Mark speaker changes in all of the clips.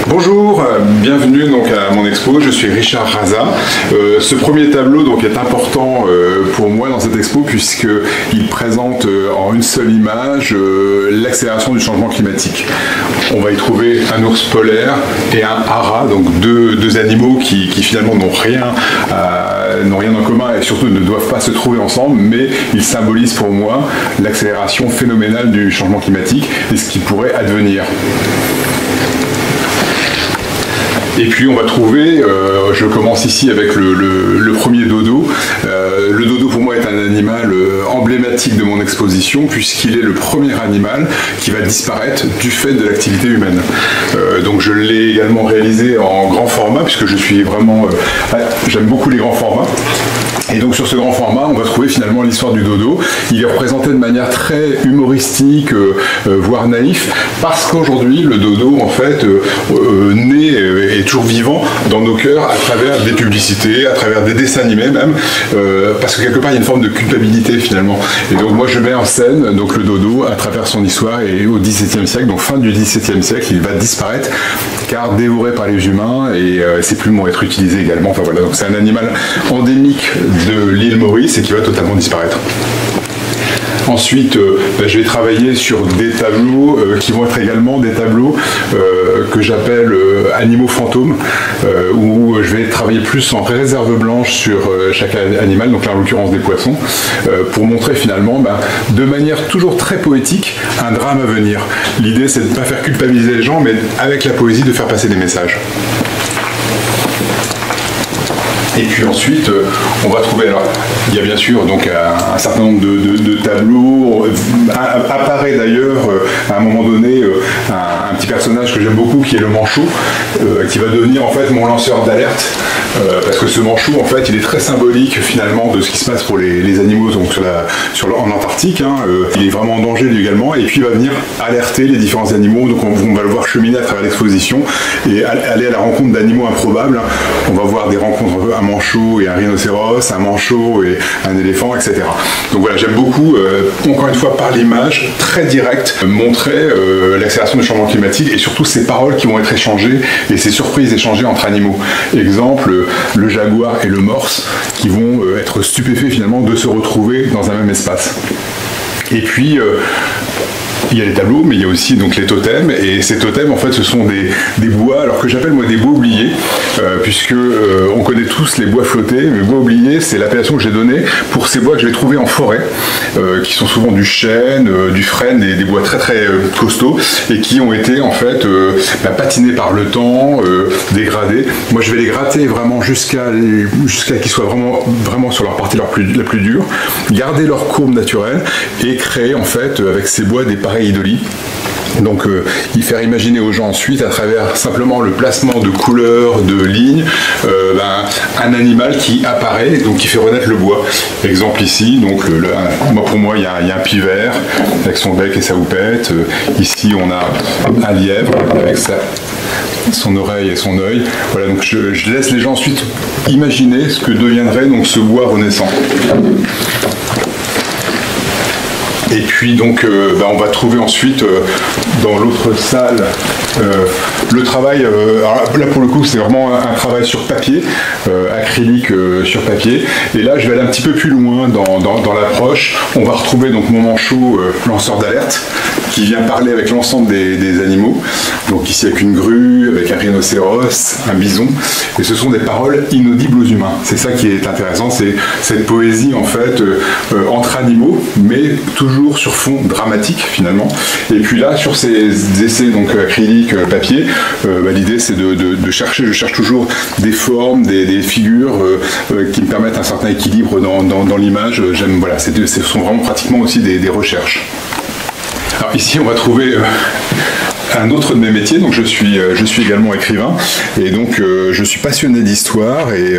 Speaker 1: Bonjour, bienvenue donc à mon expo, je suis Richard Raza. Ce premier tableau donc est important pour moi dans cette expo puisqu'il présente en une seule image l'accélération du changement climatique. On va y trouver un ours polaire et un hara, donc deux animaux qui finalement n'ont rien en commun et surtout ne doivent pas se trouver ensemble, mais ils symbolisent pour moi l'accélération phénoménale du changement climatique et ce qui pourrait advenir. Et puis on va trouver, je commence ici avec le premier dodo. Le dodo pour moi est un animal emblématique de mon exposition puisqu'il est le premier animal qui va disparaître du fait de l'activité humaine. Donc je l'ai également réalisé en grand format puisque je suis vraiment, j'aime beaucoup les grands formats. Et donc sur ce grand format, on va trouver finalement l'histoire du dodo. Il est représenté de manière très humoristique, voire naïf, parce qu'aujourd'hui le dodo en fait est toujours vivant dans nos cœurs à travers des publicités, à travers des dessins animés même, parce que quelque part il y a une forme de culpabilité finalement. Et donc moi je mets en scène donc le dodo à travers son histoire et au XVIIe siècle, donc fin du XVIIe siècle, il va disparaître car dévoré par les humains et ses plumes vont être utilisées également. Enfin voilà, donc c'est un animal endémique de l'île Maurice et qui va totalement disparaître. Ensuite, je vais travailler sur des tableaux qui vont être également des tableaux que j'appelle animaux fantômes, où je vais travailler plus en réserve blanche sur chaque animal, donc là en l'occurrence des poissons, pour montrer finalement, de manière toujours très poétique, un drame à venir. L'idée c'est de ne pas faire culpabiliser les gens, mais avec la poésie de faire passer des messages. Et puis ensuite, on va trouver, alors il y a bien sûr donc un certain nombre de tableaux, apparaît d'ailleurs à un moment donné un petit personnage que j'aime beaucoup qui est le manchot, qui va devenir en fait mon lanceur d'alerte, parce que ce manchot en fait il est très symbolique finalement de ce qui se passe pour les animaux donc en Antarctique, il est vraiment en danger lui également, et puis il va venir alerter les différents animaux, donc on va le voir cheminer à travers l'exposition et aller à la rencontre d'animaux improbables. On va voir des rencontres un manchot et un rhinocéros, un manchot et un éléphant, etc. Donc voilà, j'aime beaucoup, encore une fois par l'image, très directe, montrer l'accélération du changement climatique et surtout ces paroles qui vont être échangées et ces surprises échangées entre animaux. Exemple, le jaguar et le morse qui vont être stupéfaits finalement de se retrouver dans un même espace. Et puis, il y a les tableaux, mais il y a aussi donc les totems, et ces totems en fait ce sont des bois, alors que j'appelle moi des bois oubliés, puisque on connaît tous les bois flottés, mais bois oubliés c'est l'appellation que j'ai donnée pour ces bois que je vais trouver en forêt, qui sont souvent du chêne, du frêne, des bois très très costauds, et qui ont été en fait patinés par le temps, dégradés. Moi je vais les gratter vraiment jusqu'à qu'ils soient vraiment sur leur partie la plus dure, garder leur courbe naturelle, et créer en fait avec ces bois des pareidolie. Donc y faire imaginer aux gens ensuite à travers simplement le placement de couleurs, de lignes, un animal qui apparaît, donc qui fait renaître le bois. Exemple ici, donc pour moi il y a un pivert avec son bec et sa houppette. Ici on a un lièvre avec son oreille et son œil. Voilà, donc je laisse les gens ensuite imaginer ce que deviendrait donc ce bois renaissant. Et puis donc on va trouver ensuite dans l'autre salle le travail, alors là pour le coup c'est vraiment un travail sur papier, acrylique sur papier, et là je vais aller un petit peu plus loin dans l'approche. On va retrouver donc mon manchot lanceur d'alerte qui vient parler avec l'ensemble des animaux, donc ici avec une grue, avec un rhinocéros, un bison, et ce sont des paroles inaudibles aux humains. C'est ça qui est intéressant, c'est cette poésie en fait entre animaux, mais toujours sur fond dramatique finalement. Et puis là sur ces essais donc acrylique papier, l'idée c'est de chercher, je cherche toujours des formes, des figures qui me permettent un certain équilibre dans l'image. J'aime, voilà, ce sont vraiment pratiquement aussi des recherches. Alors ici, on va trouver un autre de mes métiers, donc je suis également écrivain, et donc je suis passionné d'histoire, et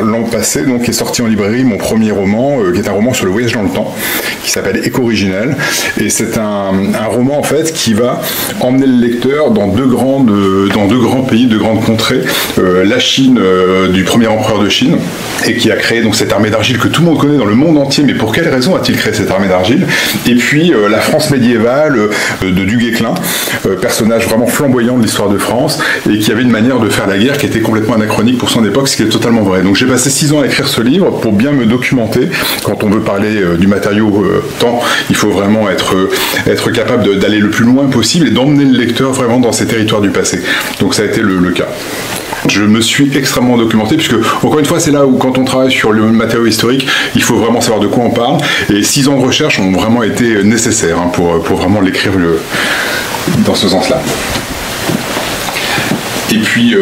Speaker 1: l'an passé donc est sorti en librairie mon premier roman, qui est un roman sur le voyage dans le temps, qui s'appelle Éco-Original, et c'est un roman en fait qui va emmener le lecteur dans deux grands pays, deux grandes contrées, la Chine du premier empereur de Chine, et qui a créé donc cette armée d'argile que tout le monde connaît dans le monde entier, mais pour quelle raison a-t-il créé cette armée d'argile? Et puis la France médiévale de Duguay-Clin, personnage vraiment flamboyant de l'histoire de France, et qui avait une manière de faire la guerre qui était complètement anachronique pour son époque, ce qui est totalement vrai. Donc j'ai passé 6 ans à écrire ce livre pour bien me documenter. Quand on veut parler du matériau temps, il faut vraiment être capable d'aller le plus loin possible et d'emmener le lecteur vraiment dans ces territoires du passé. Donc ça a été le cas. Je me suis extrêmement documenté, puisque, encore une fois, c'est là où, quand on travaille sur le matériau historique, il faut vraiment savoir de quoi on parle. Et 6 ans de recherche ont vraiment été nécessaires pour vraiment l'écrire dans ce sens-là. Et puis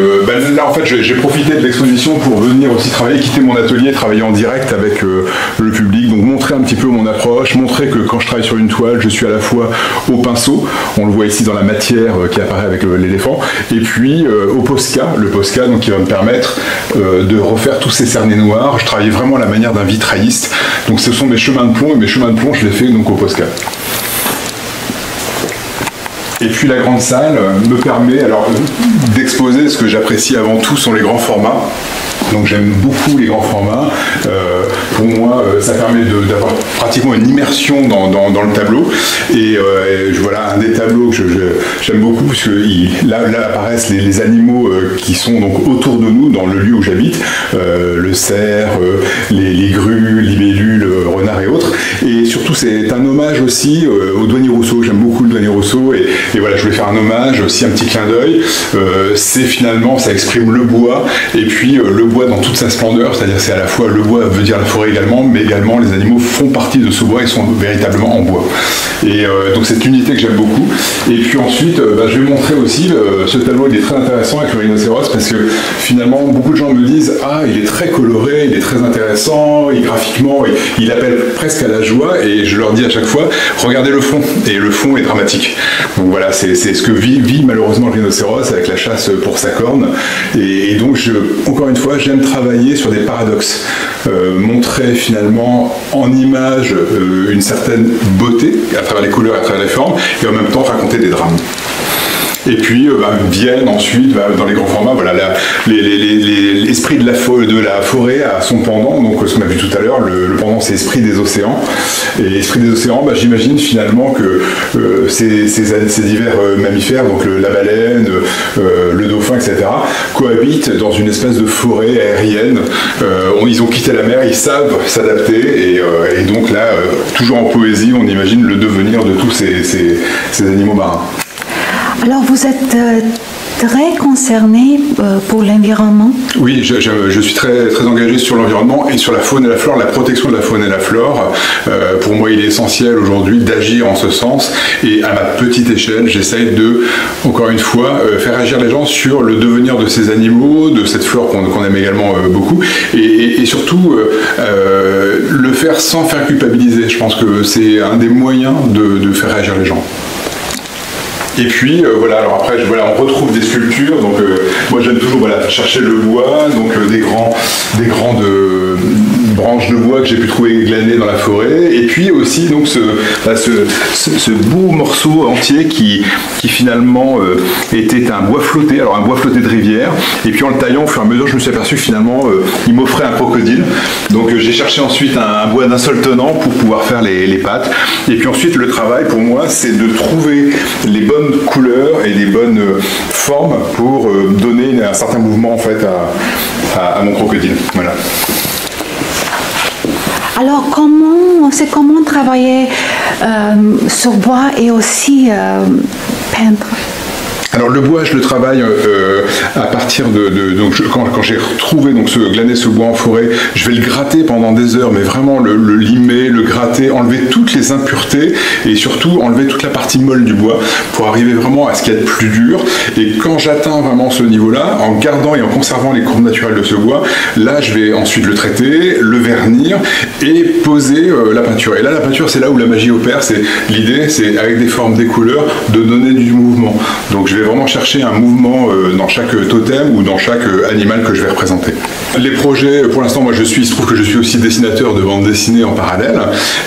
Speaker 1: là, en fait, j'ai profité de l'exposition pour venir aussi travailler, quitter mon atelier, travailler en direct avec le public, donc montrer un petit peu mon approche, montrer que quand je travaille sur une toile, je suis à la fois au pinceau, on le voit ici dans la matière qui apparaît avec l'éléphant, et puis au Posca, le Posca donc, qui va me permettre de refaire tous ces cernets noirs. Je travaille vraiment à la manière d'un vitrailliste, donc ce sont mes chemins de plomb, et mes chemins de plomb, je les fais donc au Posca. Et puis la grande salle me permet alors d'exposer ce que j'apprécie avant tout sont les grands formats. Donc j'aime beaucoup les grands formats. Pour moi, ça permet d'avoir pratiquement une immersion dans le tableau. Et voilà un des tableaux que j'aime beaucoup, puisque là apparaissent les animaux qui sont donc autour de nous, dans le lieu où j'habite. Le cerf, les grues, libellules, renards et autres. Et surtout, c'est un hommage aussi au douanier Rousseau. J'aime beaucoup le douanier Rousseau. Et voilà, je voulais faire un hommage, aussi un petit clin d'œil. C'est finalement, ça exprime le bois. Et puis le bois dans toute sa splendeur, c'est-à-dire c'est à la fois le bois veut dire la forêt également, mais également les animaux font partie de ce bois et sont véritablement en bois. Et donc cette unité que j'aime beaucoup. Et puis ensuite, je vais montrer aussi, ce tableau il est très intéressant avec le rhinocéros, parce que finalement beaucoup de gens me disent « Ah, il est très coloré, il est très intéressant, et graphiquement, il appelle presque à la joie », et je leur dis à chaque fois « Regardez le fond », et le fond est dramatique. Donc voilà, c'est ce que vit malheureusement le rhinocéros avec la chasse pour sa corne. Et donc, encore une fois, j'aime travailler sur des paradoxes, montrer finalement en image une certaine beauté à travers les couleurs, à travers les formes, et en même temps raconter des drames. Et puis viennent ensuite, dans les grands formats, voilà, l'esprit de la forêt a son pendant, donc ce qu'on a vu tout à l'heure, le pendant c'est Esprit des océans. Et l'Esprit des océans, j'imagine finalement que ces divers mammifères, donc la baleine, le dauphin, etc., cohabitent dans une espèce de forêt aérienne. Ils ont quitté la mer, ils savent s'adapter, et donc là, toujours en poésie, on imagine le devenir de tous ces animaux marins.
Speaker 2: Alors vous êtes très concerné pour l'environnement? Oui,
Speaker 1: je suis très, très engagé sur l'environnement et sur la faune et la flore, la protection de la faune et la flore. Pour moi, il est essentiel aujourd'hui d'agir en ce sens, et à ma petite échelle, j'essaye de, encore une fois, faire agir les gens sur le devenir de ces animaux, de cette flore qu'on aime également beaucoup, et surtout le faire sans faire culpabiliser. Je pense que c'est un des moyens de faire réagir les gens. Et puis voilà, alors après on retrouve des sculptures, donc moi j'aime toujours chercher le bois, donc des grandes branches de bois que j'ai pu trouver glanées dans la forêt, et puis aussi donc ce beau morceau entier qui finalement était un bois flotté, alors un bois flotté de rivière, et puis en le taillant au fur et à mesure je me suis aperçu que finalement il m'offrait un crocodile, donc j'ai cherché ensuite un bois d'un seul tenant pour pouvoir faire les pattes, et puis ensuite le travail pour moi c'est de trouver les bonnes couleurs et les bonnes formes pour donner un certain mouvement en fait à mon crocodile. Voilà.
Speaker 2: Alors comment travailler sur bois et aussi peindre?
Speaker 1: Alors le bois, je le travaille à partir donc quand j'ai retrouvé glané ce bois en forêt, je vais le gratter pendant des heures, mais vraiment le limer, le gratter, enlever toutes les impuretés et surtout enlever toute la partie molle du bois pour arriver vraiment à ce qu'il y a de plus dur. Et quand j'atteins vraiment ce niveau-là, en gardant et en conservant les courbes naturelles de ce bois, là je vais ensuite le traiter, le vernir et poser la peinture. Et là la peinture, c'est là où la magie opère. L'idée, c'est avec des formes, des couleurs, de donner du mouvement. Donc je vais vraiment chercher un mouvement dans chaque totem ou dans chaque animal que je vais représenter. Les projets, pour l'instant, moi il se trouve que je suis aussi dessinateur de bande dessinée en parallèle.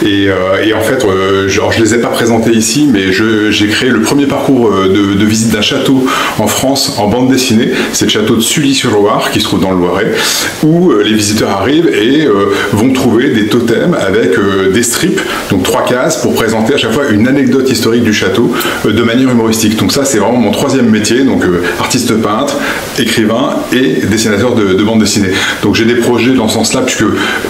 Speaker 1: Et en fait, je les ai pas présentés ici, mais j'ai créé le premier parcours de visite d'un château en France en bande dessinée. C'est le château de Sully-sur-Loire, qui se trouve dans le Loiret, où les visiteurs arrivent et vont trouver des totems avec des strips, donc 3 cases, pour présenter à chaque fois une anecdote historique du château de manière humoristique. Donc ça, c'est vraiment mon 3e métier, donc artiste peintre, écrivain et dessinateur de bande dessinée. Donc j'ai des projets dans ce sens-là, puisque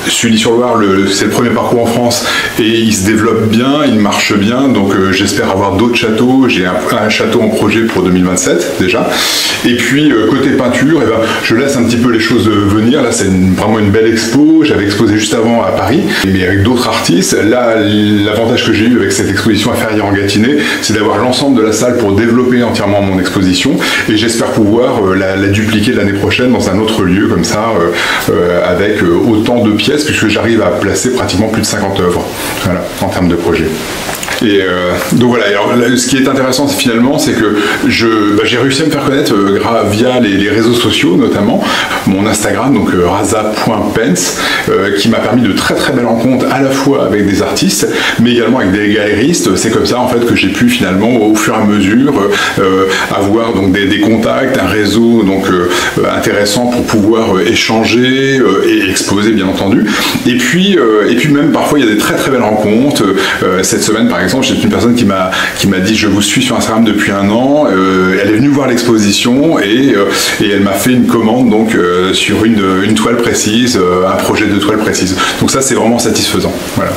Speaker 1: Sully-sur-Loire, c'est le premier parcours en France et il se développe bien, il marche bien, donc j'espère avoir d'autres châteaux. J'ai un château en projet pour 2027 déjà. Et puis côté peinture, je laisse un petit peu les choses venir. Là, c'est vraiment une belle expo. J'avais exposé juste avant à Paris, mais avec d'autres artistes. Là, l'avantage que j'ai eu avec cette exposition à Ferrières-en-Gâtinais, c'est d'avoir l'ensemble de la salle pour développer entièrement mon exposition. Et j'espère pouvoir la dupliquer l'année prochaine dans un autre lieu comme ça, avec autant de pièces, puisque j'arrive à placer pratiquement plus de 50 œuvres, voilà, en termes de projet. Et donc voilà, alors, ce qui est intéressant finalement, c'est que j'ai réussi à me faire connaître via les réseaux sociaux, notamment mon Instagram, donc raza.pence, qui m'a permis de très très belles rencontres, à la fois avec des artistes, mais également avec des galéristes. C'est comme ça en fait que j'ai pu finalement, au fur et à mesure, avoir donc des contacts, un réseau donc intéressant pour pouvoir échanger et exposer, bien entendu. Et puis même parfois il y a des très très belles rencontres. Cette semaine par exemple, j'ai une personne qui m'a dit: je vous suis sur Instagram depuis 1 an, elle est venue voir l'exposition et elle m'a fait une commande donc sur une toile précise, un projet de toile précise. Donc ça, c'est vraiment satisfaisant. Voilà.